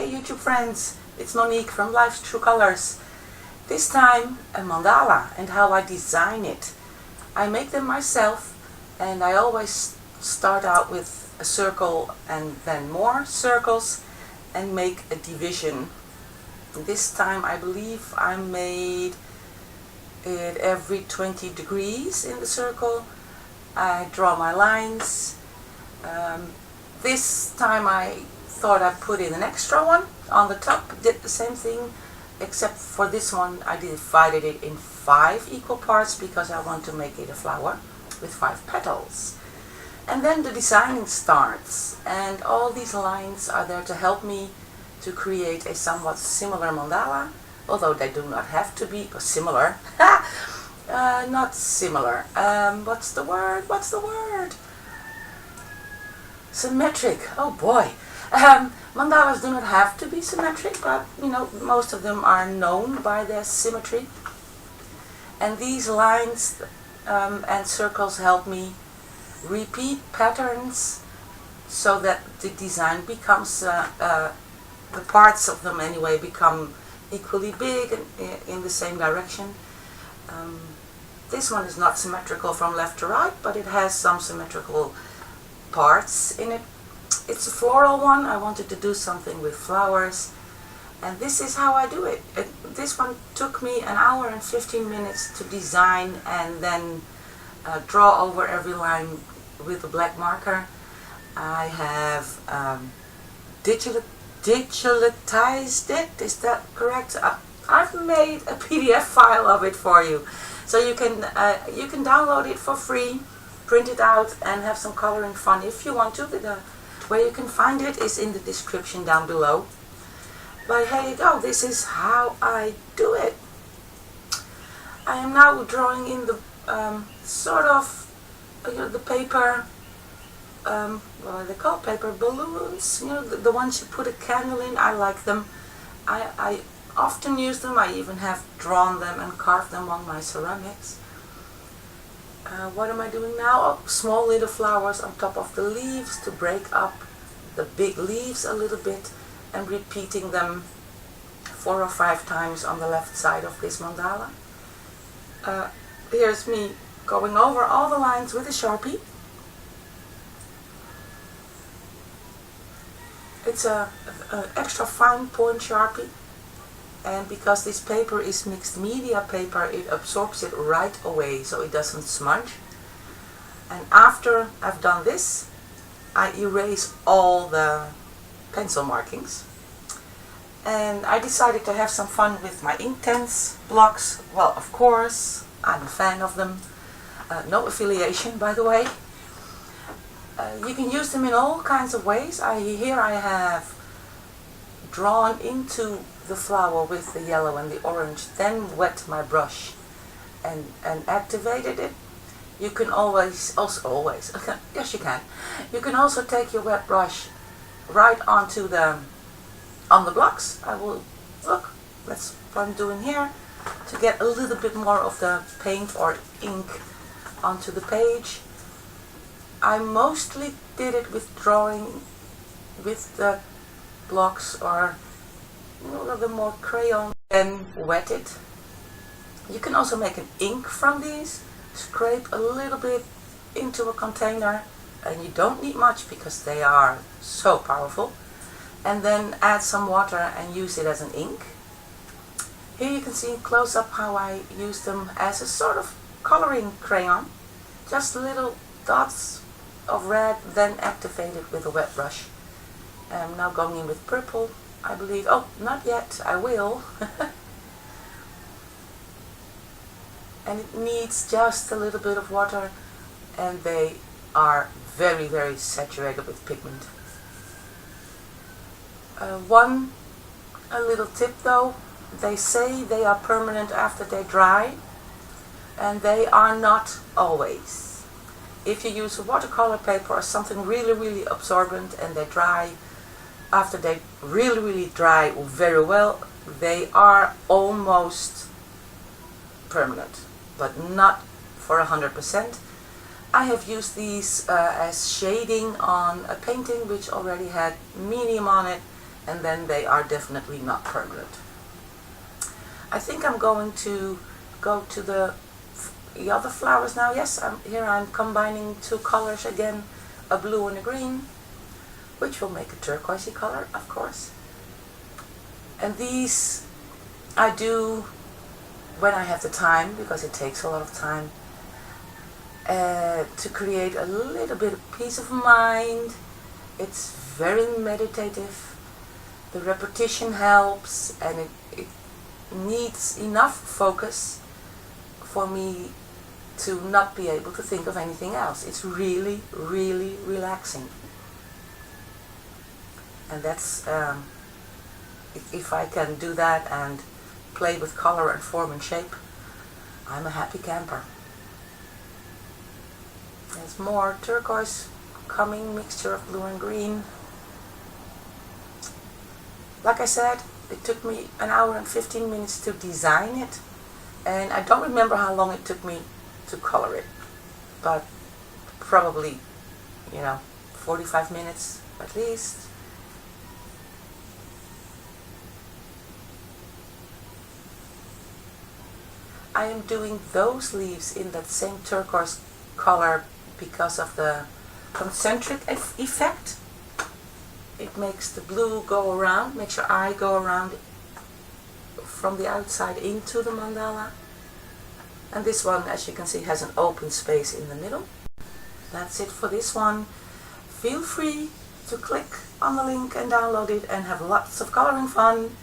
Hey YouTube friends, it's Monique from Life's True Colors. This time a mandala and how I design it. I make them myself and I always start out with a circle and then more circles and make a division. This time I believe I made it every 20 degrees in the circle. I draw my lines. This time I thought I'd put in an extra one on the top, did the same thing, except for this one I divided it in 5 equal parts because I want to make it a flower with 5 petals. And then the designing starts, and all these lines are there to help me to create a somewhat similar mandala, although they do not have to be similar. Not similar. What's the word? Symmetric. Oh boy. Mandalas do not have to be symmetric, but you know, most of them are known by their symmetry. And these lines and circles help me repeat patterns so that the design becomes, the parts of them anyway, become equally big and in the same direction. This one is not symmetrical from left to right, but it has some symmetrical parts in it. It's a floral one. I wanted to do something with flowers, and this is how I do it. This one took me 1 hour and 15 minutes to design and then draw over every line with a black marker. I have digitalized it, is that correct? I've made a PDF file of it for you, so you can download it for free, print it out and have some coloring fun if you want to. Where you can find it is in the description down below. But here you go, this is how I do it. I am now drawing in the the paper, what are they called? Paper balloons, you know, the ones you put a candle in. I like them. I often use them. I even have drawn them and carved them on my ceramics. What am I doing now? Oh, small little flowers on top of the leaves to break up the big leaves a little bit, and repeating them 4 or 5 times on the left side of this mandala. Here's me going over all the lines with a Sharpie. It's a extra fine point Sharpie, and because this paper is mixed media paper, it absorbs it right away so it doesn't smudge. And after I've done this, I erase all the pencil markings, and I decided to have some fun with my Inktense blocks. Well, of course, I'm a fan of them. No affiliation, by the way. You can use them in all kinds of ways. Here I have drawn into the flower with the yellow and the orange, then wet my brush and activated it. You can always, yes you can. You can also take your wet brush right onto on the blocks. I will, look, that's what I'm doing here, to get a little bit more of the paint or ink onto the page. I mostly did it with drawing with the blocks, or a little bit more crayon, and wet it. You can also make an ink from these, scrape a little bit into a container, and you don't need much because they are so powerful, and then add some water and use it as an ink. Here you can see close up how I use them as a sort of coloring crayon, just little dots of red, then activated with a wet brush. I'm now going in with purple, I believe. Oh, not yet, I will. And it needs just a little bit of water, and they are very, very saturated with pigment. A little tip though, they say they are permanent after they dry, and they are not always. If you use a watercolor paper or something really, really absorbent and they dry, after they really, really dry very well, they are almost permanent, but not for 100%. I have used these as shading on a painting which already had medium on it, and then they are definitely not permanent. I think I'm going to go to the other flowers now. Yes, here I'm combining two colors again, a blue and a green, which will make a turquoisey color, of course. And these I do when I have the time, because it takes a lot of time, to create a little bit of peace of mind. It's very meditative. The repetition helps, and it needs enough focus for me to not be able to think of anything else. It's really, really relaxing. And that's, if I can do that and play with color and form and shape, I'm a happy camper. There's more turquoise coming, mixture of blue and green. Like I said, it took me an hour and 15 minutes to design it, and I don't remember how long it took me to color it, but probably, 45 minutes at least. I am doing those leaves in that same turquoise color because of the concentric effect. It makes the blue go around, makes your eye go around from the outside into the mandala. And this one, as you can see, has an open space in the middle. That's it for this one. Feel free to click on the link and download it and have lots of coloring fun.